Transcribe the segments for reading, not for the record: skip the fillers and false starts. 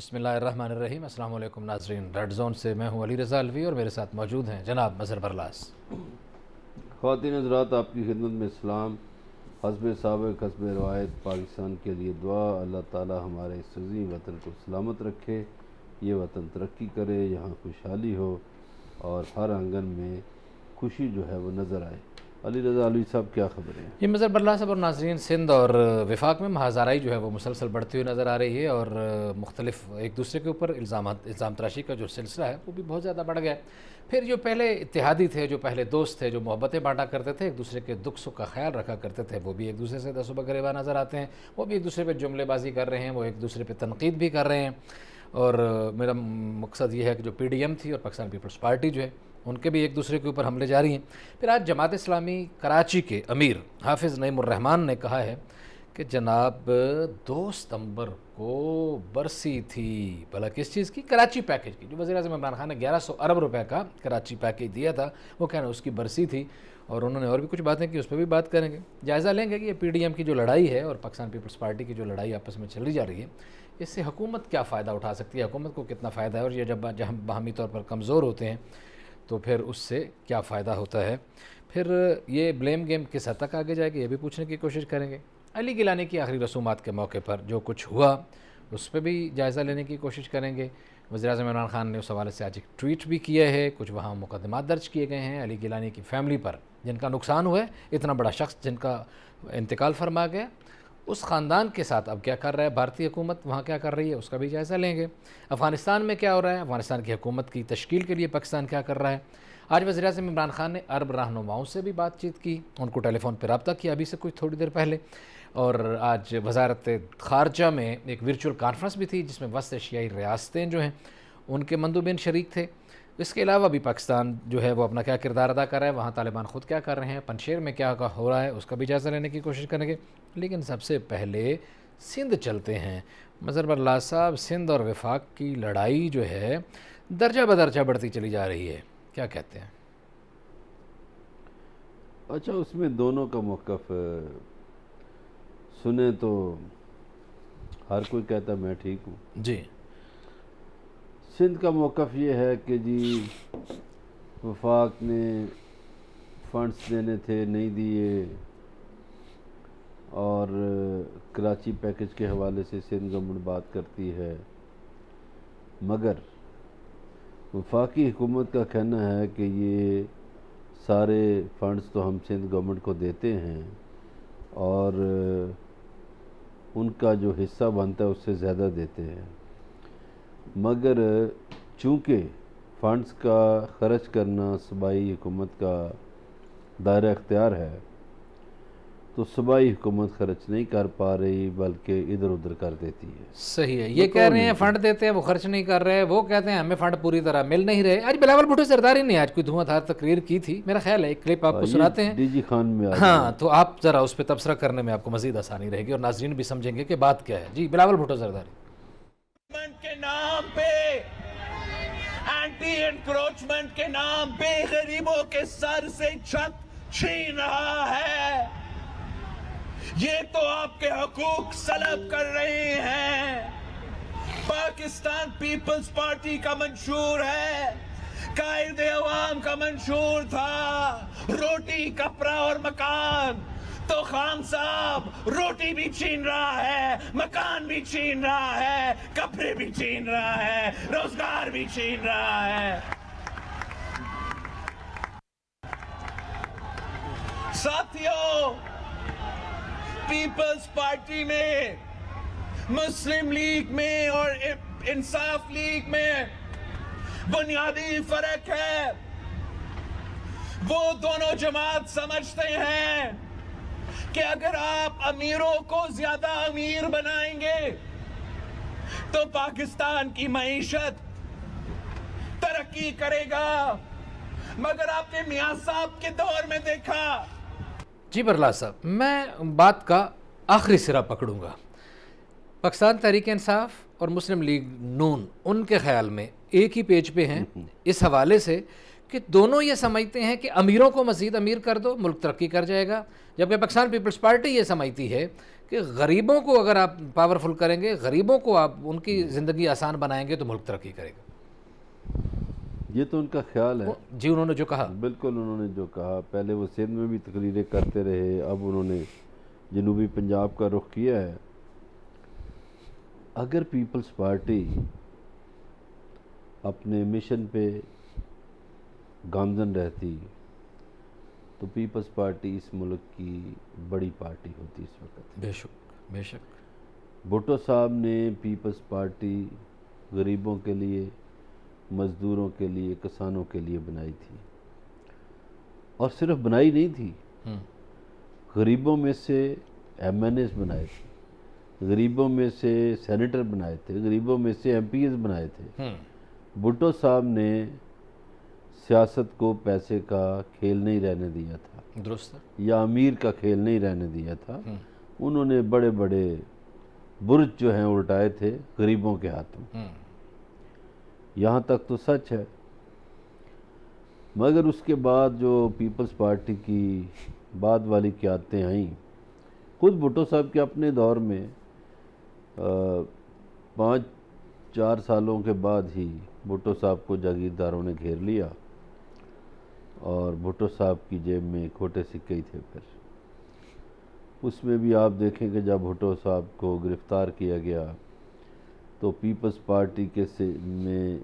بسم اللہ الرحمن الرحیم۔ السلام علیکم ناظرین، ریڈ زون سے میں ہوں علی رضا الوی اور میرے ساتھ موجود ہیں جناب مظہر برلاس۔ خواتین حضرات، آپ کی خدمت میں اسلام حسب سابق حسب روایت پاکستان کے لیے دعا۔ اللہ تعالی ہمارے اس عظیم وطن کو سلامت رکھے، یہ وطن ترقی کرے، یہاں خوشحالی ہو اور ہر آنگن میں خوشی جو ہے وہ نظر آئے۔ علی رضا الوی صاحب، کیا خبر ہے؟ یہ مظہر برلاس صاحب اور ناظرین، سندھ اور وفاق میں محاذ جو ہے وہ مسلسل بڑھتی ہوئی نظر آ رہی ہے اور مختلف ایک دوسرے کے اوپر الزام تراشی کا جو سلسلہ ہے وہ بھی بہت زیادہ بڑھ گیا ہے۔ پھر جو پہلے اتحادی تھے، جو پہلے دوست تھے، جو محبتیں بانٹا کرتے تھے، ایک دوسرے کے دکھ سکھ کا خیال رکھا کرتے تھے، وہ بھی ایک دوسرے سے دست و گریباں نظر آتے ہیں۔ وہ بھی ایک دوسرے پہ جملے بازی کر رہے ہیں، وہ ایک دوسرے پہ تنقید بھی کر رہے ہیں۔ اور میرا مقصد یہ ہے کہ جو پی ڈی ایم تھی اور پاکستان پیپلز پارٹی جو ہے، ان کے بھی ایک دوسرے کے اوپر حملے جاری ہیں۔ پھر آج جماعت اسلامی کراچی کے امیر حافظ نعیم الرحمن نے کہا ہے کہ جناب 2 ستمبر کو برسی تھی، بھلا کس چیز کی؟ کراچی پیکیج کی، جو وزیر اعظم عمران خان نے 1100 ارب روپے کا کراچی پیکیج دیا تھا، وہ کہنا اس کی برسی تھی۔ اور انہوں نے اور بھی کچھ باتیں کی، اس پہ بھی بات کریں گے، جائزہ لیں گے کہ یہ پی ڈی ایم کی جو لڑائی ہے اور پاکستان پیپلز پارٹی کی جو لڑائی آپس میں چلی جا رہی ہے، اس سے حکومت کیا فائدہ اٹھا سکتی ہے، حکومت کو کتنا فائدہ ہے، اور یہ جب ہم باہمی طور پر کمزور ہوتے ہیں تو پھر اس سے کیا فائدہ ہوتا ہے۔ پھر یہ بلیم گیم کس حد تک آگے جائے گی، یہ بھی پوچھنے کی کوشش کریں گے۔ علی گیلانی کی آخری رسومات کے موقع پر جو کچھ ہوا اس پہ بھی جائزہ لینے کی کوشش کریں گے۔ وزیر اعظم عمران خان نے اس حوالے سے آج ایک ٹویٹ بھی کیا ہے، کچھ وہاں مقدمات درج کیے گئے ہیں علی گیلانی کی فیملی پر، جن کا نقصان ہوا ہے، اتنا بڑا شخص جن کا انتقال فرما گیا، اس خاندان کے ساتھ اب کیا کر رہا ہے بھارتی حکومت، وہاں کیا کر رہی ہے، اس کا بھی جائزہ لیں گے۔ افغانستان میں کیا ہو رہا ہے، افغانستان کی حکومت کی تشکیل کے لیے پاکستان کیا کر رہا ہے۔ آج وزیر اعظم عمران خان نے عرب رہنماؤں سے بھی بات چیت کی، ان کو ٹیلی فون پہ رابطہ کیا ابھی سے کچھ تھوڑی دیر پہلے۔ اور آج وزارت خارجہ میں ایک ورچوئل کانفرنس بھی تھی جس میں وسط ایشیائی ریاستیں جو ہیں ان کے مندوبین شریک تھے۔ اس کے علاوہ بھی پاکستان جو ہے وہ اپنا کیا کردار ادا کر رہا ہے، وہاں طالبان خود کیا کر رہے ہیں، پنشیر میں کیا ہو رہا ہے، اس کا بھی جائزہ لینے کی کوشش کریں گے۔ لیکن سب سے پہلے سندھ چلتے ہیں۔ مظہر برلاس صاحب، سندھ اور وفاق کی لڑائی جو ہے درجہ بدرجہ بڑھتی چلی جا رہی ہے، کیا کہتے ہیں؟ اچھا، اس میں دونوں کا موقف سنیں تو ہر کوئی کہتا میں ٹھیک ہوں۔ جی، سندھ کا موقف یہ ہے کہ جی وفاق نے فنڈز دینے تھے، نہیں دیے، اور کراچی پیکج کے حوالے سے سندھ گورنمنٹ بات کرتی ہے، مگر وفاقی حکومت کا کہنا ہے کہ یہ سارے فنڈز تو ہم سندھ گورنمنٹ کو دیتے ہیں اور ان کا جو حصہ بنتا ہے اس سے زیادہ دیتے ہیں، مگر چونکہ فنڈز کا خرچ کرنا صوبائی حکومت کا دائرہ اختیار ہے تو صوبائی حکومت خرچ نہیں کر پا رہی بلکہ ادھر ادھر کر دیتی ہے۔ صحیح ہے، یہ کہہ رہے ہیں فنڈ دیتے ہیں وہ خرچ نہیں کر رہے، وہ کہتے ہیں ہمیں فنڈ پوری طرح مل نہیں رہے۔ آج بلاول بھٹو زرداری نے آج کوئی دھواں دھار تقریر کی تھی، میرا خیال ہے ایک کلپ آپ کو سناتے ہیں، ڈی جی خان میں ہاں، تو آپ ذرا اس پہ تبصرہ کرنے میں آپ کو مزید آسانی رہے گی اور ناظرین بھی سمجھیں گے کہ بات کیا ہے۔ جی، بلاول بھٹو زرداری۔ کے نام پہ، اینٹی انکروچمنٹ کے نام پہ غریبوں کے سر سے چھت چھین رہا ہے، یہ تو آپ کے حقوق سلب کر رہے ہیں۔ پاکستان پیپلز پارٹی کا منشور ہے، قائد عوام کا منشور تھا روٹی، کپڑا اور مکان، تو خان صاحب روٹی بھی چھین رہا ہے، مکان بھی چھین رہا ہے، کپڑے بھی چھین رہا ہے، روزگار بھی چھین رہا ہے۔ ساتھیوں، پیپلز پارٹی میں، مسلم لیگ میں اور انصاف لیگ میں بنیادی فرق ہے۔ وہ دونوں جماعت سمجھتے ہیں کہ اگر آپ امیروں کو زیادہ امیر بنائیں گے تو پاکستان کی معیشت ترقی کرے گا، مگر آپ نے میاں صاحب کے دور میں دیکھا۔ جی برلاس صاحب، میں بات کا آخری سرا پکڑوں گا۔ پاکستان تحریک انصاف اور مسلم لیگ نون ان کے خیال میں ایک ہی پیج پہ ہیں اس حوالے سے کہ دونوں یہ سمجھتے ہیں کہ امیروں کو مزید امیر کر دو، ملک ترقی کر جائے گا، جبکہ پاکستان پیپلز پارٹی یہ سمجھتی ہے کہ غریبوں کو اگر آپ پاورفل کریں گے، غریبوں کو آپ ان کی زندگی آسان بنائیں گے تو ملک ترقی کرے گا. یہ تو ان کا خیال ہے. جی انہوں نے جو کہا بالکل انہوں نے جو کہا، پہلے وہ سندھ میں بھی تقریریں کرتے رہے، اب انہوں نے جنوبی پنجاب کا رخ کیا ہے. اگر پیپلز پارٹی اپنے مشن پہ گامزن رہتی تو پیپلز پارٹی اس ملک کی بڑی پارٹی ہوتی اس وقت. بے شک بے شک. بھٹو صاحب نے پیپلز پارٹی غریبوں کے لیے، مزدوروں کے لیے، کسانوں کے لیے بنائی تھی، اور صرف بنائی نہیں تھی، غریبوں میں سے ایم این ایز بنائے تھے، غریبوں میں سے سینیٹر بنائے تھے، غریبوں میں سے ایم پی ایز بنائے تھے. بھٹو صاحب نے سیاست کو پیسے کا کھیل نہیں رہنے دیا تھا، درست. یا امیر کا کھیل نہیں رہنے دیا تھا. انہوں نے بڑے بڑے برج جو ہیں الٹائے تھے غریبوں کے ہاتھوں. یہاں تک تو سچ ہے. مگر اس کے بعد جو پیپلز پارٹی کی بعد والی قیادتیں آئیں، خود بھٹو صاحب کے اپنے دور میں 5-4 سالوں کے بعد ہی بھٹو صاحب کو جاگیرداروں نے گھیر لیا، اور بھٹو صاحب کی جیب میں کھوٹے سکے ہی تھے. پھر اس میں بھی آپ دیکھیں کہ جب بھٹو صاحب کو گرفتار کیا گیا تو پیپلز پارٹی کے میں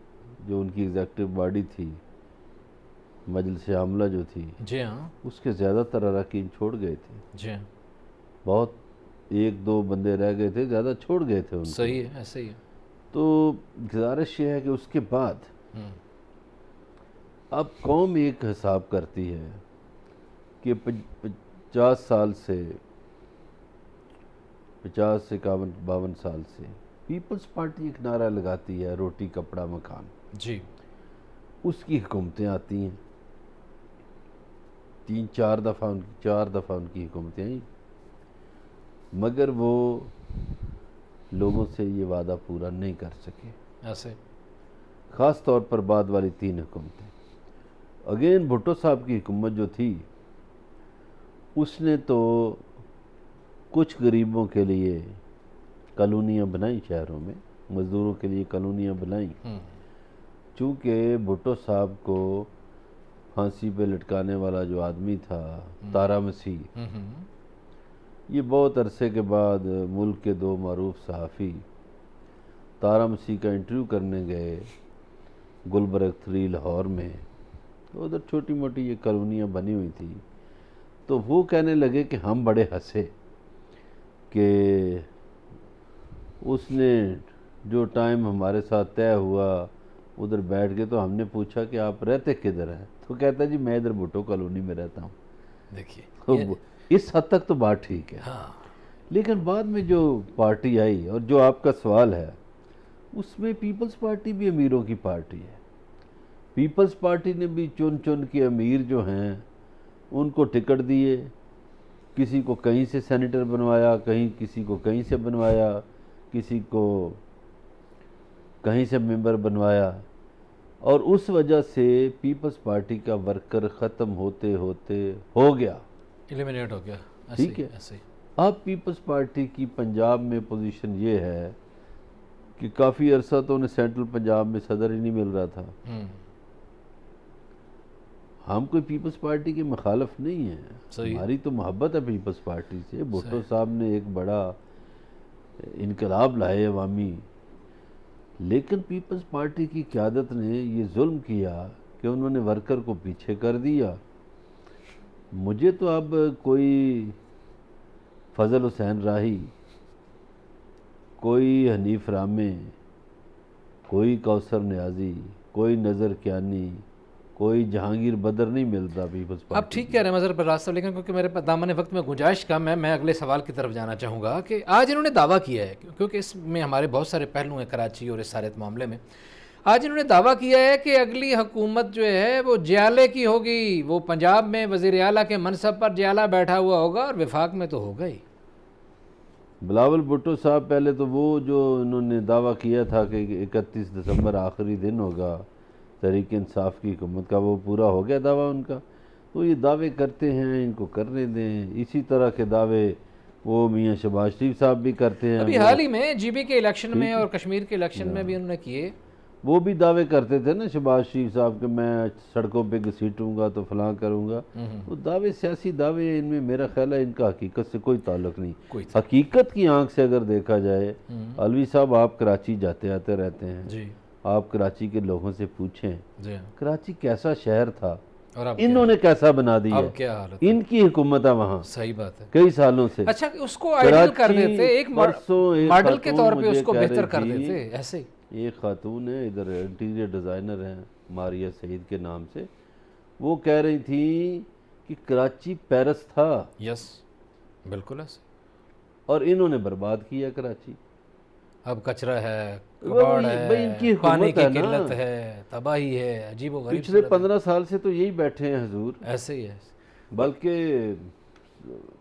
جو ان کی ایگزیکٹو باڈی تھی، مجلس عاملہ جو تھی، جی ہاں، اس کے زیادہ تر اراکین چھوڑ گئے تھے. جی ہاں، بہت 1-2 بندے رہ گئے تھے، زیادہ چھوڑ گئے تھے ان کو. صحیح ہے، ایسے ہی ہے. تو گزارش یہ ہے کہ اس کے بعد اب قوم ایک حساب کرتی ہے کہ 50 سال سے 52 سال سے پیپلز پارٹی ایک نعرہ لگاتی ہے، روٹی کپڑا مکان. جی. اس کی حکومتیں آتی ہیں، 3-4 دفعہ ان کی حکومتیں آئیں، مگر وہ لوگوں سے یہ وعدہ پورا نہیں کر سکے. ایسے خاص طور پر بعد والی 3 حکومتیں. اگین بھٹو صاحب کی حکومت جو تھی، اس نے تو کچھ غریبوں کے لیے کالونیاں بنائیں، شہروں میں مزدوروں کے لیے کالونیاں بنائیں. چونکہ بھٹو صاحب کو پھانسی پہ لٹکانے والا جو آدمی تھا تارا مسیح، یہ بہت عرصے کے بعد ملک کے 2 معروف صحافی تارا مسیح کا انٹرویو کرنے گئے گلبرگ 3 لاہور میں. ادھر چھوٹی موٹی یہ کالونیاں بنی ہوئی تھی. تو وہ کہنے لگے کہ ہم بڑے ہنسے کہ اس نے جو ٹائم ہمارے ساتھ طے ہوا ادھر بیٹھ کے، تو ہم نے پوچھا کہ آپ رہتے کدھر ہیں؟ تو کہتا جی میں ادھر بھٹو کالونی میں رہتا ہوں. دیکھیے اس حد تک تو بات ٹھیک ہے. لیکن بعد میں جو پارٹی آئی، اور جو آپ کا سوال ہے، اس میں پیپلز پارٹی بھی امیروں کی پارٹی ہے. پیپلز پارٹی نے بھی چن کے امیر جو ہیں ان کو ٹکٹ دیے، کسی کو کہیں سے سینیٹر بنوایا، کسی کو کہیں سے بنوایا، کسی کو کہیں سے ممبر بنوایا. اور اس وجہ سے پیپلز پارٹی کا ورکر ختم ہوتے ہوتے ہو گیا، ایلیمینیٹ ہو گیا. ٹھیک ہے. اب پیپلز پارٹی کی پنجاب میں پوزیشن یہ ہے کہ کافی عرصہ تو انہیں سینٹرل پنجاب میں صدر ہی نہیں مل رہا تھا. ہم کوئی پیپلز پارٹی کے مخالف نہیں ہیں، ہماری تو محبت ہے پیپلز پارٹی سے. بھٹو صاحب نے ایک بڑا انقلاب لائے عوامی، لیکن پیپلز پارٹی کی قیادت نے یہ ظلم کیا کہ انہوں نے ورکر کو پیچھے کر دیا. مجھے تو اب کوئی فضل حسین راہی، کوئی حنیف رامے، کوئی کوثر نیازی، کوئی نظر کیانی، کوئی جہانگیر بدر نہیں ملتا پیپلز پارٹی. آپ ٹھیک کہہ رہے ہیں مظہر براز صاحب، لیکن کیونکہ میرے دامن وقت میں گنجائش کم ہے، میں اگلے سوال کی طرف جانا چاہوں گا کہ آج انہوں نے دعویٰ کیا ہے، کیونکہ اس میں ہمارے بہت سارے پہلو ہیں کراچی اور اس سارے معاملے میں. آج انہوں نے دعویٰ کیا ہے کہ اگلی حکومت جو ہے وہ جیالے کی ہوگی، وہ پنجاب میں وزیر اعلیٰ کے منصب پر جیالہ بیٹھا ہوا ہوگا، اور وفاق میں تو ہوگا ہی. بلاول بھٹو صاحب پہلے تو وہ جو انہوں نے دعویٰ کیا تھا کہ 31 دسمبر آخری دن ہوگا تحریک انصاف کی حکومت کا، وہ پورا ہو گیا دعویٰ ان کا. تو یہ دعوے کرتے ہیں، ان کو کرنے دیں. اسی طرح کے دعوے وہ میاں شہباز شریف صاحب بھی کرتے ہیں. ابھی حال ہی میں جی بی کے الیکشن میں اور کشمیر کے الیکشن میں بھی انہوں نے کیے. وہ بھی دعوے کرتے تھے نا شہباز شریف صاحب کہ میں سڑکوں پہ گھسیٹوں گا تو فلاں کروں گا. وہ دعوے سیاسی دعوے، ان میں میرا خیال ہے ان کا حقیقت سے کوئی تعلق نہیں. حقیقت کی آنکھ سے اگر دیکھا جائے، علوی صاحب آپ کراچی جاتے آتے رہتے ہیں، آپ کراچی کے لوگوں سے پوچھیں کراچی کیسا شہر تھا، انہوں نے کیسا بنا دیا. ان کی حکومت ہے وہاں، صحیح بات ہے، کئی سالوں سے. اچھا اس کو آئیڈل کر دیتے، ایک ماڈل کے طور پہ اس کو بہتر کر دیتے. ایسے ایک خاتون ہے ادھر، انٹیریئر ڈیزائنر ہیں، ماریہ سعید کے نام سے، وہ کہہ رہی تھی کہ کراچی پیرس تھا. یس بالکل ایسے، اور انہوں نے برباد کیا کراچی. اب کچرا ہے، کباڑ ہے، پانی کی قلت ہے، تباہی ہے، عجیب و غریب. پچھلے 15 سال سے تو یہی بیٹھے ہیں حضور. ایسے ہی ہے، بلکہ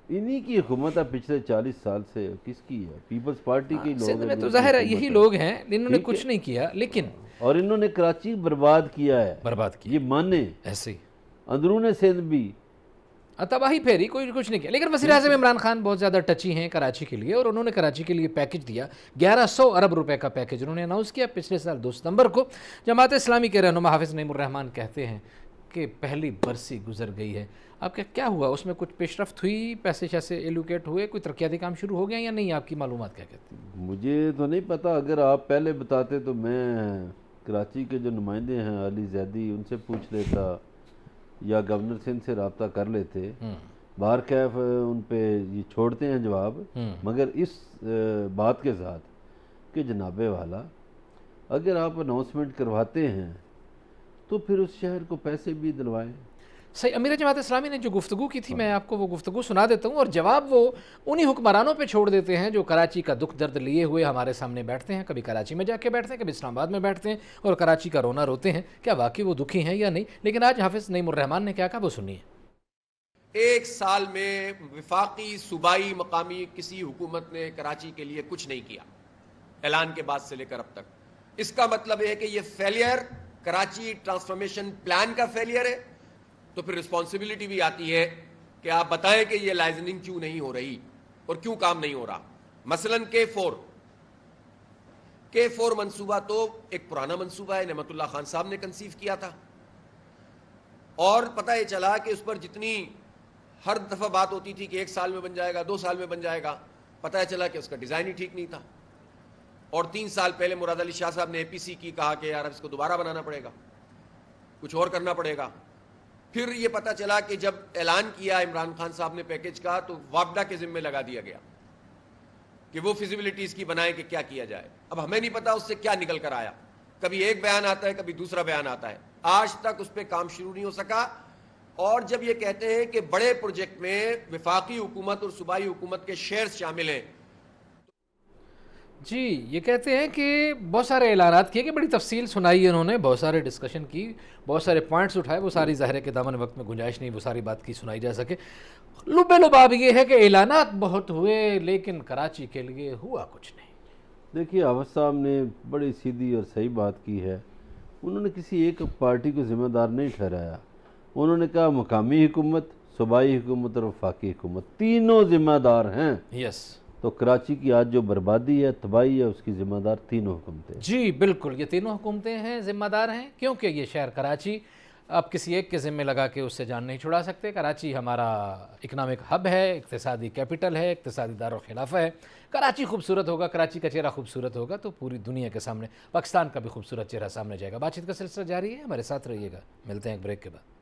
انہی کی حکومت ہے پچھلے 40 سال سے. کس کی ہے؟ پیپلز پارٹی کے لوگ. سندھ میں تو ظاہر ہے یہی لوگ ہیں، انہوں نے کچھ نہیں کیا، لیکن اور انہوں نے کراچی برباد کیا ہے. برباد کیا، یہ مانے. ایسے ہی اندرون سندھ بھی تباہی پھیری، کوئی کچھ نہیں کیا. لیکن وزیر اعظم عمران خان بہت زیادہ ٹچی ہیں کراچی کے لیے، اور انہوں نے کراچی کے لیے پیکج دیا. 1100 ارب روپے کا پیکج انہوں نے اناؤنس کیا پچھلے سال 2 ستمبر کو. جماعت اسلامی کے رہنما حافظ نعیم الرحمان کہتے ہیں کہ پہلی برسی گزر گئی ہے. آپ کا کیا ہوا اس میں؟ کچھ پیش رفت ہوئی؟ پیسے شیسے ایلوکیٹ ہوئے؟ کوئی ترقیاتی کام شروع ہو گیا یا نہیں؟ آپ کی معلومات کیا کہتی ہیں؟ مجھے تو نہیں پتا، اگر آپ پہلے بتاتے تو میں کراچی کے جو نمائندے ہیں علی زیدی، ان سے پوچھ لیتا یا گورنر سندھ سے رابطہ کر لیتے. باہر کیف ان پہ یہ چھوڑتے ہیں جواب، مگر اس بات کے ساتھ کہ جناب والا اگر آپ اناؤنسمنٹ کرواتے ہیں تو پھر اس شہر کو پیسے بھی دلوائیں. صحیح. امیر جماعت اسلامی نے جو گفتگو کی تھی، میں آپ کو وہ گفتگو سنا دیتا ہوں، اور جواب وہ انہی حکمرانوں پہ چھوڑ دیتے ہیں جو کراچی کا دکھ درد لیے ہوئے ہمارے سامنے بیٹھتے ہیں. کبھی کراچی میں جا کے بیٹھتے ہیں، کبھی اسلام آباد میں بیٹھتے ہیں اور کراچی کا رونا روتے ہیں. کیا واقعی وہ دکھی ہیں یا نہیں؟ لیکن آج حافظ نعیم الرحمان نے کیا کہا وہ سنیے. 1 سال میں وفاقی، صوبائی، مقامی کسی حکومت نے کراچی کے لیے کچھ نہیں کیا اعلان کے بعد سے لے کر اب تک. اس کا مطلب ہے کہ یہ فیلئر کراچی ٹرانسفارمیشن پلان کا فیلئر ہے. تو پھر رسپانسبلٹی بھی آتی ہے کہ آپ بتائیں کہ یہ لائزننگ کیوں نہیں ہو رہی اور کیوں کام نہیں ہو رہا. مثلاً K4 منصوبہ تو ایک پرانا منصوبہ ہے، نعمت اللہ خان صاحب نے کنسیو کیا تھا، اور پتہ یہ چلا کہ اس پر جتنی ہر دفعہ بات ہوتی تھی کہ 1 سال میں بن جائے گا، 2 سال میں بن جائے گا، پتہ چلا کہ اس کا ڈیزائن ہی ٹھیک نہیں تھا. اور 3 سال پہلے مراد علی شاہ صاحب نے APC کی، کہا کہ یار اب اس کو دوبارہ بنانا پڑے گا، کچھ اور کرنا پڑے گا. پھر یہ پتہ چلا کہ جب اعلان کیا عمران خان صاحب نے پیکج کا تو وابڈا کے ذمہ لگا دیا گیا کہ وہ فیزیبلٹیز کی بنائیں کہ کیا کیا جائے. اب ہمیں نہیں پتا اس سے کیا نکل کر آیا، کبھی ایک بیان آتا ہے، کبھی دوسرا بیان آتا ہے. آج تک اس پہ کام شروع نہیں ہو سکا. اور جب یہ کہتے ہیں کہ بڑے پروجیکٹ میں وفاقی حکومت اور صوبائی حکومت کے شیئرز شامل ہیں، جی یہ کہتے ہیں کہ بہت سارے اعلانات کیے، کہ بڑی تفصیل سنائی انہوں نے، بہت سارے ڈسکشن کی، بہت سارے پوائنٹس اٹھائے. وہ ساری ظاہر ہے کہ دامن وقت میں گنجائش نہیں وہ ساری بات کی سنائی جا سکے. لبے لباب یہ ہے کہ اعلانات بہت ہوئے لیکن کراچی کے لیے ہوا کچھ نہیں. دیکھیے حافظ صاحب نے بڑی سیدھی اور صحیح بات کی ہے. انہوں نے کسی ایک پارٹی کو ذمہ دار نہیں ٹھہرایا. انہوں نے کہا مقامی حکومت، صوبائی حکومت اور وفاقی حکومت تینوں ذمہ دار ہیں. یس. تو کراچی کی آج جو بربادی ہے، تباہی ہے، اس کی ذمہ دار تینوں حکومتیں. جی بالکل، یہ تینوں حکومتیں ہیں ذمہ دار ہیں، کیونکہ یہ شہر کراچی آپ کسی ایک کے ذمہ لگا کے اس سے جان نہیں چھڑا سکتے. کراچی ہمارا اکنامک ہب ہے، اقتصادی کیپٹل ہے، اقتصادی دارالخلافہ ہے. کراچی خوبصورت ہوگا، کراچی کا چہرہ خوبصورت ہوگا تو پوری دنیا کے سامنے پاکستان کا بھی خوبصورت چہرہ سامنے جائے گا. بات چیت کا سلسلہ جاری ہے، ہمارے ساتھ رہیے گا. ملتے ہیں ایک بریک کے بعد.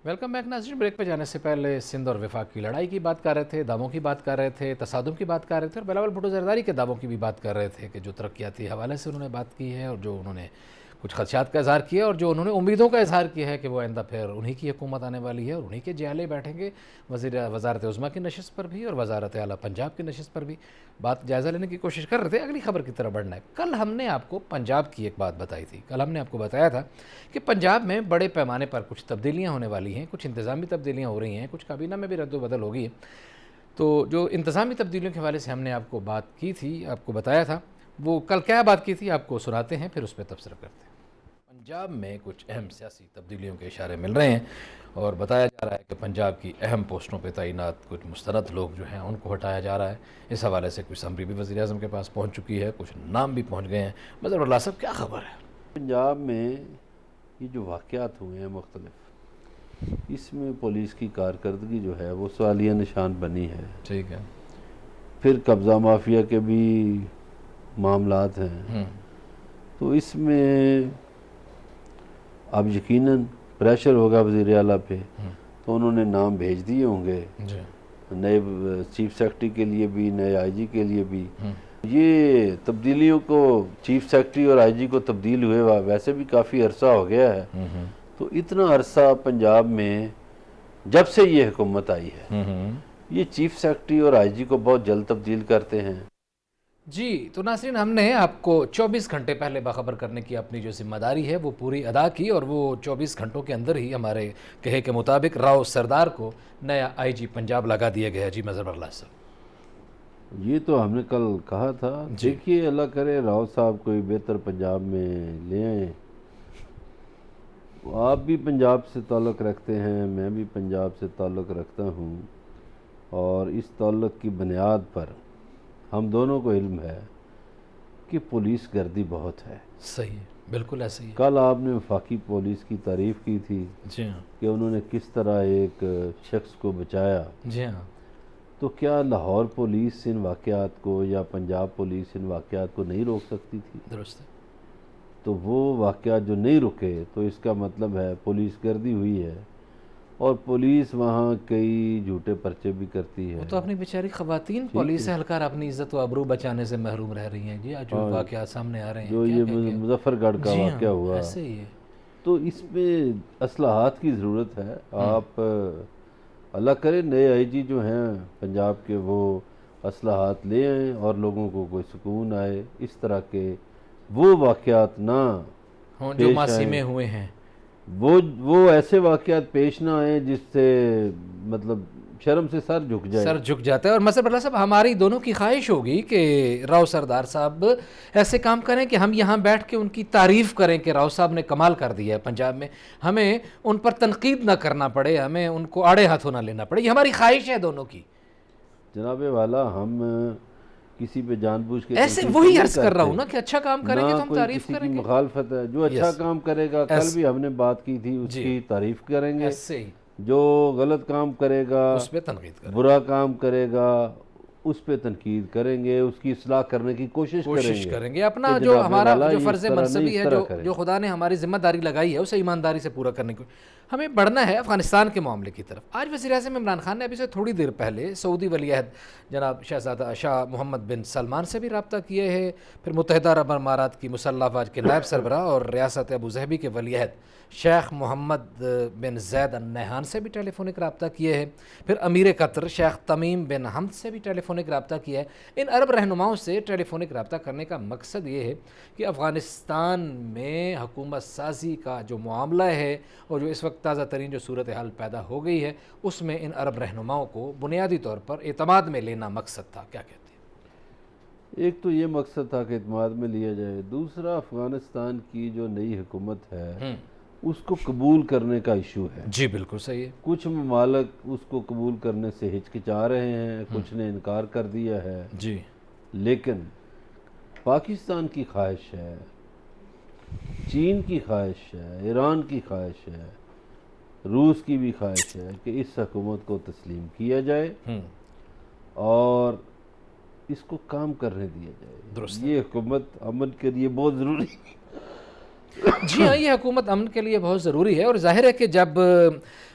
ویلکم بیک ناظرین. بریک پہ جانے سے پہلے سندھ اور وفاق کی لڑائی کی بات کر رہے تھے، دعووں کی بات کر رہے تھے، تصادم کی بات کر رہے تھے، اور بلاول بھٹو زرداری کے دعووں کی بھی بات کر رہے تھے کہ جو ترقیاتی حوالے سے انہوں نے بات کی ہے اور جو انہوں نے کچھ خدشات کا اظہار کیا اور جو انہوں نے امیدوں کا اظہار کیا ہے کہ وہ آئندہ پھر انہی کی حکومت آنے والی ہے اور انہی کے جیالے بیٹھیں گے وزارت عظمیٰ کی نشست پر بھی اور وزارت اعلیٰ پنجاب کی نشست پر بھی. بات جائزہ لینے کی کوشش کر رہے تھے. اگلی خبر کی طرف بڑھنا ہے. کل ہم نے آپ کو پنجاب کی ایک بات بتائی تھی. کل ہم نے آپ کو بتایا تھا کہ پنجاب میں بڑے پیمانے پر کچھ تبدیلیاں ہونے والی ہیں, کچھ انتظامی تبدیلیاں ہو رہی ہیں, کچھ کابینہ میں بھی رد و بدل ہو گئی ہے. تو جو انتظامی تبدیلیوں کے حوالے سے ہم نے آپ کو بات کی تھی, آپ کو بتایا تھا, وہ کل کیا بات کی تھی آپ کو سناتے ہیں, پھر اس پہ تبصرہ کرتے ہیں. پنجاب میں کچھ اہم سیاسی تبدیلیوں کے اشارے مل رہے ہیں اور بتایا جا رہا ہے کہ پنجاب کی اہم پوسٹوں پہ تعینات کچھ مسترد لوگ جو ہیں ان کو ہٹایا جا رہا ہے. اس حوالے سے کچھ سمری بھی وزیر اعظم کے پاس پہنچ چکی ہے, کچھ نام بھی پہنچ گئے ہیں. مظہر اللہ صاحب کیا خبر ہے؟ پنجاب میں یہ جو واقعات ہوئے ہیں مختلف, اس میں پولیس کی کارکردگی جو ہے وہ سوالیہ نشان بنی ہے. ٹھیک ہے. پھر قبضہ مافیا کے بھی معاملات ہیں, تو اس میں اب یقیناً پریشر ہوگا وزیر اعلیٰ پہ, تو انہوں نے نام بھیج دیے ہوں گے نئے چیف سیکرٹری کے لیے بھی, نئے آئی جی کے لیے بھی. یہ تبدیلیوں کو, چیف سیکرٹری اور آئی جی کو تبدیل ہوئے ویسے بھی کافی عرصہ ہو گیا ہے, تو اتنا عرصہ پنجاب میں جب سے یہ حکومت آئی ہے یہ چیف سیکرٹری اور آئی جی کو بہت جلد تبدیل کرتے ہیں. جی تو ناظرین, ہم نے آپ کو 24 گھنٹے پہلے باخبر کرنے کی اپنی جو ذمہ داری ہے وہ پوری ادا کی, اور وہ 24 گھنٹوں کے اندر ہی ہمارے کہے کے مطابق راؤ سردار کو نیا آئی جی پنجاب لگا دیا گیا. جی مظہر اللہ صاحب, یہ تو ہم نے کل کہا تھا. دیکھیے اللہ کرے راؤ صاحب کوئی بہتر پنجاب میں لے آئیں. آپ بھی پنجاب سے تعلق رکھتے ہیں, میں بھی پنجاب سے تعلق رکھتا ہوں, اور اس تعلق کی بنیاد پر ہم دونوں کو علم ہے کہ پولیس گردی بہت ہے. صحیح ہے, بالکل ایسے ہی. کل آپ نے وفاقی پولیس کی تعریف کی تھی جی ہاں, کہ انہوں نے کس طرح ایک شخص کو بچایا. جی ہاں. تو کیا لاہور پولیس ان واقعات کو یا پنجاب پولیس ان واقعات کو نہیں روک سکتی تھی؟ درست ہے. تو وہ واقعات جو نہیں رکے تو اس کا مطلب ہے پولیس گردی ہوئی ہے, اور پولیس وہاں کئی جھوٹے پرچے بھی کرتی ہے. وہ تو اپنی بیچاری خواتین پولیس اہلکار اپنی عزت و ابرو بچانے سے محروم رہ رہی ہیں. جی جو واقعات سامنے آ رہے ہیں, جو یہ مظفر گڑھ کا واقعہ ہوا, ایسے ہی ہے. تو اس میں اصلاحات کی ضرورت ہے. آپ اللہ کرے نئے آئی جی جو ہیں پنجاب کے وہ اصلاحات لے آئیں اور لوگوں کو کوئی سکون آئے, اس طرح کے وہ واقعات نہ ہوں جو ماضی میں ہوئے ہیں, وہ ایسے واقعات پیش نہ آئیں جس سے مطلب شرم سے سر جھک جائے. سر جھک جاتا ہے. اور مظہر اللہ صاحب, ہماری دونوں کی خواہش ہوگی کہ راؤ سردار صاحب ایسے کام کریں کہ ہم یہاں بیٹھ کے ان کی تعریف کریں کہ راؤ صاحب نے کمال کر دیا ہے پنجاب میں, ہمیں ان پر تنقید نہ کرنا پڑے, ہمیں ان کو آڑے ہاتھوں نہ لینا پڑے. یہ ہماری خواہش ہے دونوں کی. جناب والا, ہم کسی پہ جان بوجھ کے ایسے وہی عرض کر رہا ہوں نا کہ اچھا کام کریں گے تو ہم تعریف کریں گے. مخالفت ہے, جو اچھا کام کرے گا, کل بھی ہم نے بات کی تھی, اس کی تعریف کریں گے. ایسے ہی جو غلط کام کرے گا, اس پہ تنقید کریں گے, برا کام کرے گا اس پہ تنقید کریں گے, اس کی اصلاح کرنے کی کوشش کریں گے. اپنا جو ہمارا جو فرض منصبی ہے, جو خدا نے ہماری ذمہ داری لگائی ہے, اسے ایمانداری سے پورا کرنے کی. ہمیں بڑھنا ہے افغانستان کے معاملے کی طرف. آج وزیر اعظم عمران خان نے ابھی سے تھوڑی دیر پہلے سعودی ولی عہد جناب شہزادہ شاہ محمد بن سلمان سے بھی رابطہ کیے ہیں. پھر متحدہ عرب امارات کی مسلح افواج کے نائب سربراہ اور ریاست ابوظہبی کے ولی عہد شیخ محمد بن زید النہان سے بھی ٹیلی فونک رابطہ کیے ہیں. پھر امیر قطر شیخ تمیم بن حمد سے بھی ٹیلی فونک رابطہ کیا ہے. ان عرب رہنماؤں سے ٹیلی فونک رابطہ کرنے کا مقصد یہ ہے کہ افغانستان میں حکومت سازی کا جو معاملہ ہے اور جو اس وقت تازہ ترین جو صورتحال پیدا ہو گئی ہے, اس میں ان عرب رہنماؤں کو بنیادی طور پر اعتماد میں لینا مقصد تھا. کیا کہتے ہیں؟ ایک تو یہ مقصد تھا کہ اعتماد میں لیا جائے, دوسرا افغانستان کی جو نئی حکومت ہے اس کو قبول کرنے کا ایشو ہے. جی بالکل صحیح ہے. کچھ ممالک اس کو قبول کرنے سے ہچکچا رہے ہیں, کچھ نے انکار کر دیا ہے. جی لیکن پاکستان کی خواہش ہے, چین کی خواہش ہے, ایران کی خواہش ہے, روس کی بھی خواہش ہے کہ اس حکومت کو تسلیم کیا جائے اور اس کو کام کرنے دیا جائے. درست. یہ حکومت امن کے لیے بہت ضروری ہے. جی ہاں، یہ حکومت امن کے لیے بہت ضروری ہے، اور ظاہر ہے کہ جب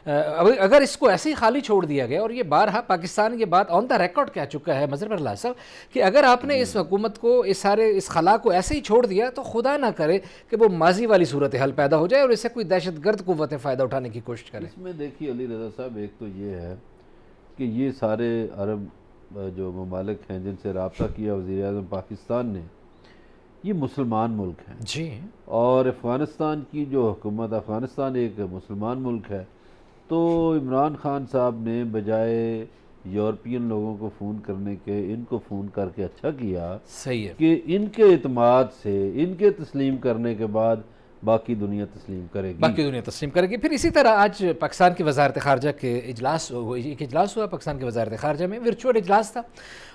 اگر اس کو ایسے ہی خالی چھوڑ دیا گیا، اور یہ بارہا پاکستان یہ بات آن دا ریکارڈ کہہ چکا ہے مظہر اللہ صاحب کہ اگر آپ نے اس حکومت کو اس خلا کو ایسے ہی چھوڑ دیا تو خدا نہ کرے کہ وہ ماضی والی صورتحال پیدا ہو جائے اور اس سے کوئی دہشت گرد قوتیں فائدہ اٹھانے کی کوشش کریں۔ اس میں دیکھیے علی رضا صاحب، ایک تو یہ ہے کہ یہ سارے عرب جو ممالک ہیں جن سے رابطہ کیا وزیر اعظم پاکستان نے، یہ مسلمان ملک ہیں، جی اور افغانستان کی جو حکومت، افغانستان ایک مسلمان ملک ہے، تو عمران خان صاحب نے بجائے یورپین لوگوں کو فون کرنے کے ان کو فون کر کے اچھا کیا صحیح ہے کہ ان کے اعتماد سے، ان کے تسلیم کرنے کے بعد باقی دنیا تسلیم کرے گی، باقی دنیا تسلیم کرے گی۔ پھر اسی طرح آج پاکستان کی وزارت خارجہ کے اجلاس ہوا پاکستان کی وزارت خارجہ میں، ورچوئل اجلاس تھا،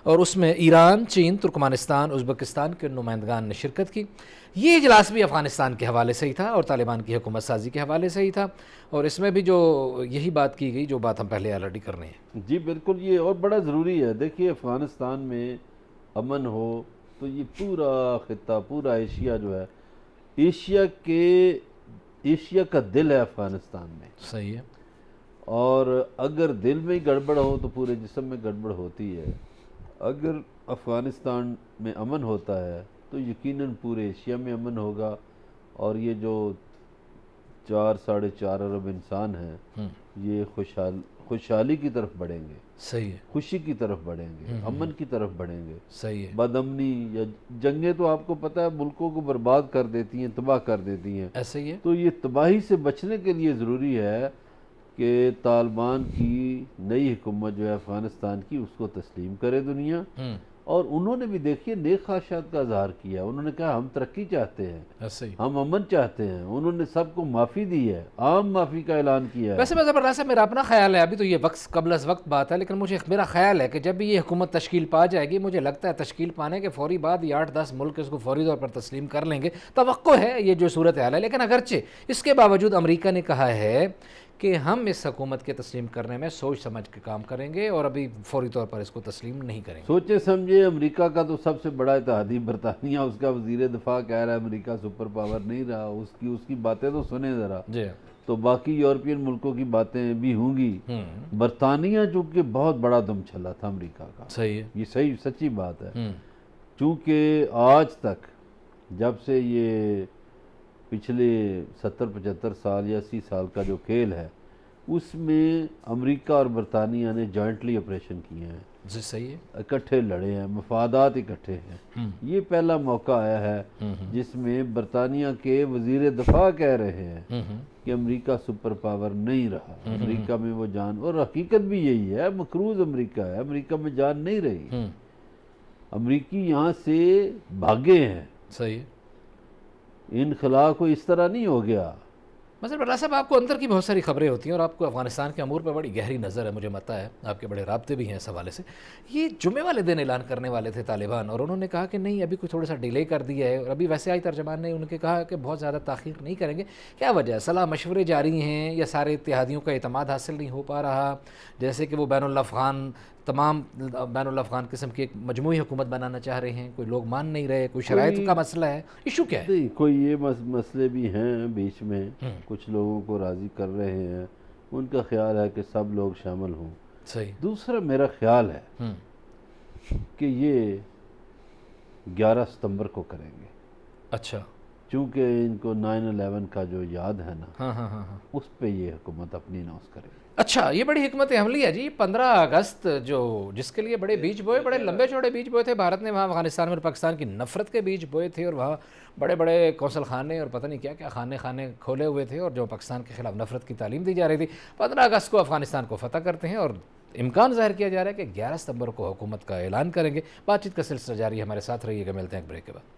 اور اس میں ایران، چین، ترکمانستان، ازبکستان کے نمائندگان نے شرکت کی۔ یہ اجلاس بھی افغانستان کے حوالے سے ہی تھا اور طالبان کی حکومت سازی کے حوالے سے ہی تھا، اور اس میں بھی جو یہی بات کی گئی جو بات ہم پہلے آلریڈی کر رہے ہیں۔ جی بالکل، یہ اور بڑا ضروری ہے۔ دیکھیے افغانستان میں امن ہو تو یہ پورا خطہ، پورا ایشیا جو ہے، ایشیا کا دل ہے افغانستان میں، صحیح ہے۔ اور اگر دل میں ہی گڑبڑ ہو تو پورے جسم میں گڑبڑ ہوتی ہے۔ اگر افغانستان میں امن ہوتا ہے تو یقیناً پورے ایشیا میں امن ہوگا، اور یہ جو 4-4.5 ارب انسان ہیں یہ خوشحالی کی طرف بڑھیں گے، صحیح ہے، خوشی کی طرف بڑھیں گے، امن کی طرف بڑھیں گے۔ صحیح ہے۔ بد امنی یا جنگیں تو آپ کو پتہ ہے ملکوں کو برباد کر دیتی ہیں، تباہ کر دیتی ہیں۔ ایسا ہی ہے۔ تو یہ تباہی سے بچنے کے لیے ضروری ہے کہ طالبان کی نئی حکومت جو ہے افغانستان کی، اس کو تسلیم کرے دنیا، اور انہوں نے بھی دیکھیے نیک خواہشات کا اظہار کیا۔ انہوں نے کہا ہم ترقی چاہتے ہیں، ایسا ہی۔ ہم امن چاہتے ہیں۔ انہوں نے سب کو معافی دی ہے، عام معافی کا اعلان کیا ہے۔ ویسے مظہر اللہ صاحب، میرا اپنا خیال ہے، ابھی تو یہ وقت قبل از وقت بات ہے، لیکن میرا خیال ہے کہ جب بھی یہ حکومت تشکیل پا جائے گی، مجھے لگتا ہے تشکیل پانے کے فوری بعد یہ 8-10 ملک اس کو فوری طور پر تسلیم کر لیں گے، توقع ہے یہ جو صورتحال ہے۔ لیکن اگرچہ اس کے باوجود امریکہ نے کہا ہے کہ ہم اس حکومت کے تسلیم کرنے میں سوچ سمجھ کے کام کریں گے، اور ابھی فوری طور پر اس کو تسلیم نہیں کریں گے۔ سوچے سمجھے، امریکہ کا تو سب سے بڑا اتحادی برطانیہ، اس کا وزیر دفاع کہہ رہا ہے امریکہ سپر پاور نہیں رہا، اس کی باتیں تو سنیں ذرا، جی تو باقی یورپین ملکوں کی باتیں بھی ہوں گی۔ برطانیہ چونکہ بہت بڑا دم چھلا تھا امریکہ کا، صحیح ہے۔ یہ صحیح سچی بات ہے، چونکہ آج تک جب سے یہ پچھلے 70-75 سال یا 80 سال کا جو کھیل ہے، اس میں امریکہ اور برطانیہ نے جوائنٹلی آپریشن کیے ہیں، جی صحیح ہے، اکٹھے لڑے ہیں، مفادات اکٹھے ہیں۔ یہ پہلا موقع آیا ہے جس میں برطانیہ کے وزیر دفاع کہہ رہے ہیں کہ امریکہ سپر پاور نہیں رہا، امریکہ میں وہ جان، اور حقیقت بھی یہی ہے، مقروض امریکہ ہے، امریکہ میں جان نہیں رہی، امریکی یہاں سے بھاگے ہیں۔ صحیح ہے۔ انخلا کو اس طرح نہیں ہو گیا۔ مظہر اللہ صاحب، آپ کو اندر کی بہت ساری خبریں ہوتی ہیں اور آپ کو افغانستان کے امور پہ بڑی گہری نظر ہے، مجھے پتہ ہے، آپ کے بڑے رابطے بھی ہیں اس حوالے سے۔ یہ جمعے والے دن اعلان کرنے والے تھے طالبان، اور انہوں نے کہا کہ نہیں، ابھی کوئی تھوڑا سا ڈیلے کر دیا ہے، اور ابھی ویسے آئی ترجمان نے ان کے کہا کہ بہت زیادہ تاخیر نہیں کریں گے۔ کیا وجہ ہے؟ صلاح مشورے جاری ہیں یا سارے اتحادیوں کا اعتماد حاصل نہیں ہو پا رہا؟ جیسے کہ وہ تمام بین الافغان قسم کی ایک مجموعی حکومت بنانا چاہ رہے ہیں، کوئی لوگ مان نہیں رہے، کوئی شرائط کا مسئلہ ہے، ایشو کیا ہے؟ نہیں، کوئی یہ مسئلے بھی ہیں بیچ میں، کچھ لوگوں کو راضی کر رہے ہیں، ان کا خیال ہے کہ سب لوگ شامل ہوں۔ صحیح۔ دوسرا میرا خیال ہے کہ یہ 11 ستمبر کو کریں گے۔ اچھا، چونکہ ان کو 9/11 کا جو یاد ہے نا، ہاں، اس پہ یہ حکومت اپنی اناؤنس کرے گی۔ اچھا، یہ بڑی حکمت عملی ہے جی۔ 15 اگست جس کے لیے بڑے بیج بوئے، بڑے لمبے چوڑے بیج بوئے تھے بھارت نے، وہاں افغانستان میں پاکستان کی نفرت کے بیج بوئے تھے، اور وہاں بڑے بڑے قوصل خانے اور پتہ نہیں کیا کیا خانے کھولے ہوئے تھے، اور جو پاکستان کے خلاف نفرت کی تعلیم دی جا رہی تھی۔ 15 اگست کو افغانستان کو فتح کرتے ہیں، اور امکان ظاہر کیا جا رہا ہے کہ 11 ستمبر کو حکومت کا اعلان کریں گے۔ بات چیت کا سلسلہ جاری ہے، ہمارے ساتھ رہیے گا، ملتے ہیں ایک بریک کے بعد۔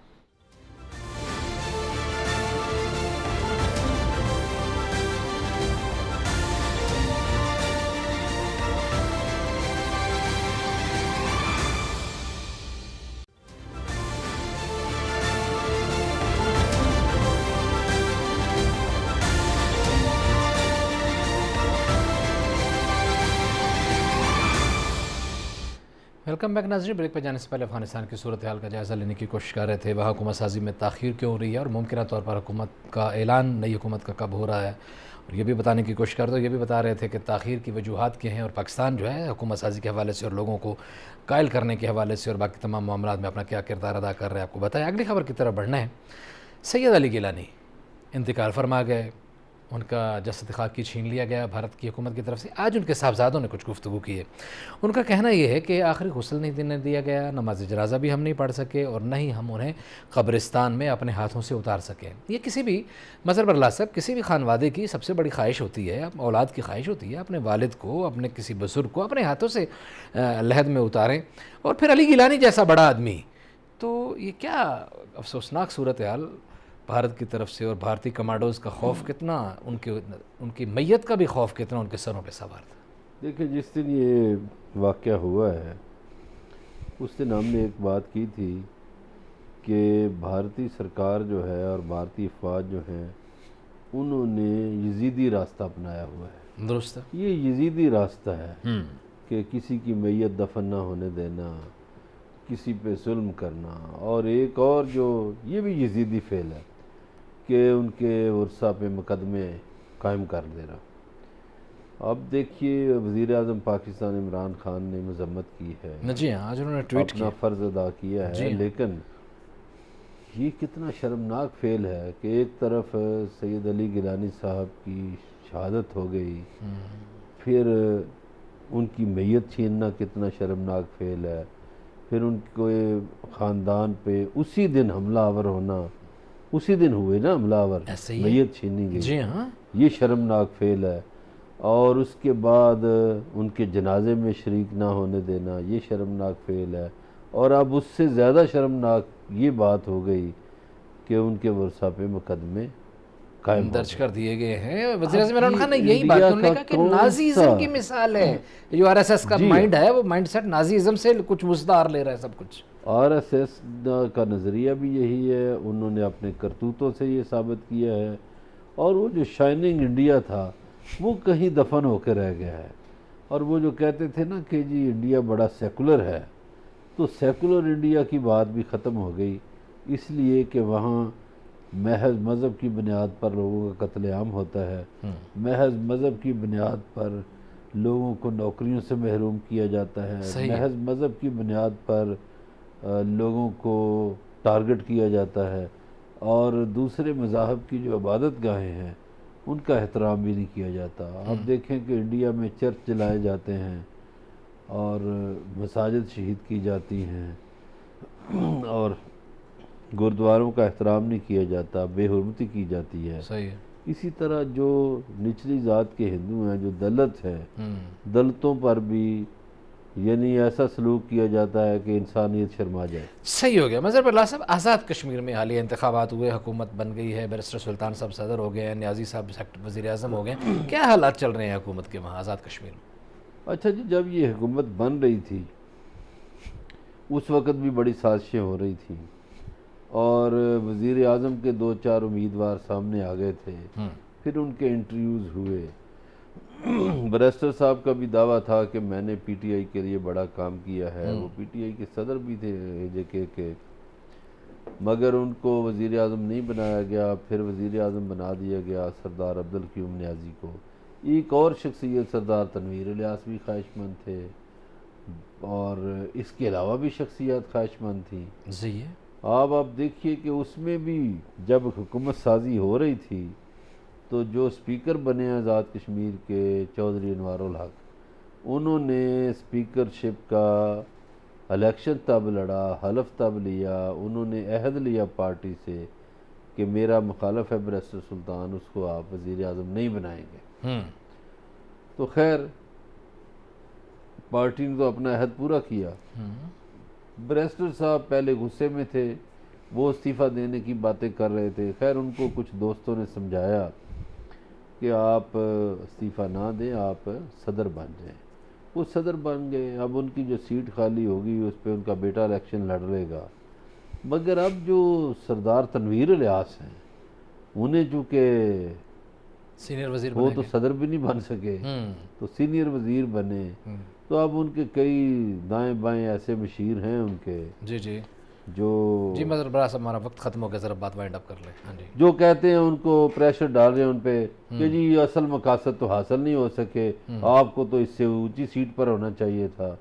ویلکم بیک ناظرین. بریک پہ جانے سے پہلے افغانستان کی صورتحال کا جائزہ لینے کی کوشش کر رہے تھے. وہاں حکومت سازی میں تاخیر کیوں ہو رہی ہے اور ممکنہ طور پر حکومت کا اعلان نئی حکومت کا کب ہو رہا ہے, اور یہ بھی بتانے کی کوشش کر رہے, یہ بھی بتا رہے تھے کہ تاخیر کی وجوہات کیا ہیں اور پاکستان جو ہے حکومت سازی کے حوالے سے اور لوگوں کو قائل کرنے کے حوالے سے اور باقی تمام معاملات میں اپنا کیا کردار ادا کر رہے ہیں آپ کو بتایا. اگلی خبر کی طرف بڑھنا ہے. سید علی گیلانی انتقال فرما گئے, ان کا جسد خاکی چھین لیا گیا بھارت کی حکومت کی طرف سے. آج ان کے صاحبزادوں نے کچھ گفتگو کی ہے. ان کا کہنا یہ ہے کہ آخری غسل نہیں دینے دیا گیا, نماز جنازہ بھی ہم نہیں پڑھ سکے اور نہ ہی ہم انہیں قبرستان میں اپنے ہاتھوں سے اتار سکے. یہ کسی بھی مظہر برلا صاحب کسی بھی خانوادے کی سب سے بڑی خواہش ہوتی ہے, اولاد کی خواہش ہوتی ہے اپنے والد کو, اپنے کسی بزرگ کو اپنے ہاتھوں سے لحد میں اتاریں, اور پھر علی گیلانی جیسا بڑا آدمی. تو یہ کیا افسوسناک صورتحال بھارت کی طرف سے, اور بھارتی کمانڈوز کا خوف کتنا, ان کی میت کا بھی خوف کتنا ان کے سروں پہ سوار تھا. دیکھیں, جس دن یہ واقعہ ہوا ہے اس دن ہم نے ایک بات کی تھی کہ بھارتی سرکار جو ہے اور بھارتی افواج جو ہیں انہوں نے یزیدی راستہ اپنایا ہوا ہے. درست. یہ یزیدی راستہ ہے کہ کسی کی میت دفن نہ ہونے دینا, کسی پہ ظلم کرنا, اور ایک اور جو یہ بھی یزیدی فعل ہے کہ ان کے ورثہ پہ مقدمے قائم کر دینا. اب دیکھیے, وزیر اعظم پاکستان عمران خان نے مذمت کی ہے, جی ہاں, آج انہوں نے ٹویٹ اپنا فرض ادا کیا ہے, لیکن یہ کتنا شرمناک فعل ہے کہ ایک طرف سید علی گیلانی صاحب کی شہادت ہو گئی, پھر ان کی میت چھیننا کتنا شرمناک فعل ہے, پھر ان کے خاندان پہ اسی دن حملہ آور ہونا, اسی دن ہوئے نا حملہ آور, میت چھینی گئی. جی ہاں, یہ شرمناک فعل ہے. اور اس کے بعد ان کے جنازے میں شریک نہ ہونے دینا, یہ شرمناک فعل ہے. اور اب اس سے زیادہ شرمناک یہ بات ہو گئی کہ ان کے ورثہ پہ مقدمے قائم درج کر دیے گئے ہیں. وزیر اعظم عمران خان نے یہی بات کہا کہ نازیزم کی مثال ہے, جو آر ایس ایس کا مائنڈ ہے وہ مائنڈ سیٹ نازیزم سے کچھ مزدار لے رہا ہے سب کچھ. آر ایس ایس کا نظریہ بھی یہی ہے, انہوں نے اپنے کرتوتوں سے یہ ثابت کیا ہے. اور وہ جو شائننگ انڈیا تھا وہ کہیں دفن ہو کے رہ گیا ہے. اور وہ جو کہتے تھے نا کہ جی انڈیا بڑا سیکولر ہے, تو سیکولر انڈیا کی بات بھی ختم ہو گئی, اس لیے کہ وہاں محض مذہب کی بنیاد پر لوگوں کا قتل عام ہوتا ہے, محض مذہب کی بنیاد پر لوگوں کو نوکریوں سے محروم کیا جاتا ہے, محض مذہب کی بنیاد پر لوگوں کو ٹارگٹ کیا جاتا ہے, اور دوسرے مذاہب کی جو عبادت گاہیں ہیں ان کا احترام بھی نہیں کیا جاتا. آپ دیکھیں کہ انڈیا میں چرچ جلائے جاتے ہیں اور مساجد شہید کی جاتی ہیں, اور گردواروں کا احترام نہیں کیا جاتا, بے حرمتی کی جاتی ہے. صحیح ہے. اسی طرح جو نچلی ذات کے ہندو ہیں, جو دلت ہیں, دلتوں پر بھی یعنی ایسا سلوک کیا جاتا ہے کہ انسانیت شرما جائے. صحیح ہو گیا. مظہر برلا صاحب, آزاد کشمیر میں حالیہ انتخابات ہوئے, حکومت بن گئی ہے, بیرسٹر سلطان صاحب صدر ہو گئے ہیں, نیازی صاحب وزیر اعظم ہو گئے, کیا حالات چل رہے ہیں حکومت کے وہاں آزاد کشمیر میں؟ اچھا جی, جب یہ حکومت بن رہی تھی اس وقت بھی بڑی سازشیں ہو رہی تھیں, اور وزیر اعظم کے 2-4 امیدوار سامنے آ گئے تھے, پھر ان کے انٹرویوز ہوئے. بیرسٹر صاحب کا بھی دعویٰ تھا کہ میں نے پی ٹی آئی کے لیے بڑا کام کیا ہے, وہ پی ٹی آئی کے صدر بھی تھے جے کے, مگر ان کو وزیر اعظم نہیں بنایا گیا. پھر وزیر اعظم بنا دیا گیا سردار عبدالقیوم نیازی کو. ایک اور شخصیت سردار تنویر الیاس بھی خواہش مند تھے, اور اس کے علاوہ بھی شخصیات خواہش مند تھیں. جی ہے. آپ دیکھیے کہ اس میں بھی جب حکومت سازی ہو رہی تھی تو جو اسپیکر بنے آزاد کشمیر کے چودھری انوار الحق, انہوں نے اسپیکرشپ کا الیکشن تب لڑا, حلف تب لیا, انہوں نے عہد لیا پارٹی سے کہ میرا مخالف ہے بیرسٹر سلطان, اس کو آپ وزیر اعظم نہیں بنائیں گے. تو خیر پارٹی نے تو اپنا عہد پورا کیا. بیرسٹر صاحب پہلے غصے میں تھے, وہ استعفیٰ دینے کی باتیں کر رہے تھے. خیر ان کو کچھ دوستوں نے سمجھایا کہ آپ استعفیٰ نہ دیں, آپ صدر بن جائیں. وہ صدر بن گئے. اب ان کی جو سیٹ خالی ہوگی اس پہ ان کا بیٹا الیکشن لڑ لے گا. مگر اب جو سردار تنویر الیاس ہیں, انہیں چونکہ سینئر وزیر وہ تو صدر بھی نہیں بن سکے, تو سینئر وزیر بنے, تو اب ان کے کئی دائیں بائیں ایسے مشیر ہیں ان کے جی جی جو جی، مظہر برا صاحب ہمارا وقت ختم ہو گیا، ذرا بات وائنڈ اپ کر لیں. ہاں جی. جو کہتے ہیں ان کو پریشر ڈال رہے ہیں ان پہ کہ جی اصل مقاصد تو حاصل نہیں ہو سکے، آپ کو تو اس سے اونچی سیٹ پر ہونا چاہیے تھا.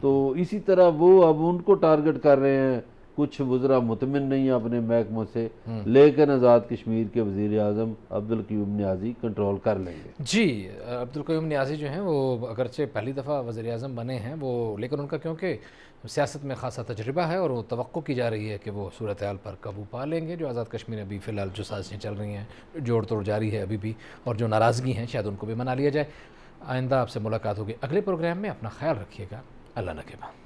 تو اسی طرح وہ اب ان کو ٹارگٹ کر رہے ہیں. کچھ وزراء مطمئن نہیں ہیں اپنے محکموں سے، لیکن آزاد کشمیر کے وزیر اعظم عبدالقیوم نیازی کنٹرول کر لیں گے. جی، عبدالقیوم نیازی جو ہیں وہ اگرچہ پہلی دفعہ وزیر اعظم بنے ہیں وہ، لیکن ان کا کیونکہ سیاست میں خاصا تجربہ ہے اور وہ توقع کی جا رہی ہے کہ وہ صورتحال پر قابو پا لیں گے. جو آزاد کشمیر ابھی فی الحال جو سازشیں چل رہی ہیں، جوڑ توڑ جاری ہے ابھی بھی، اور جو ناراضگی ہیں شاید ان کو بھی منا لیا جائے. آئندہ آپ سے ملاقات ہوگی اگلے پروگرام میں. اپنا خیال رکھیے گا. اللہ نگہبان.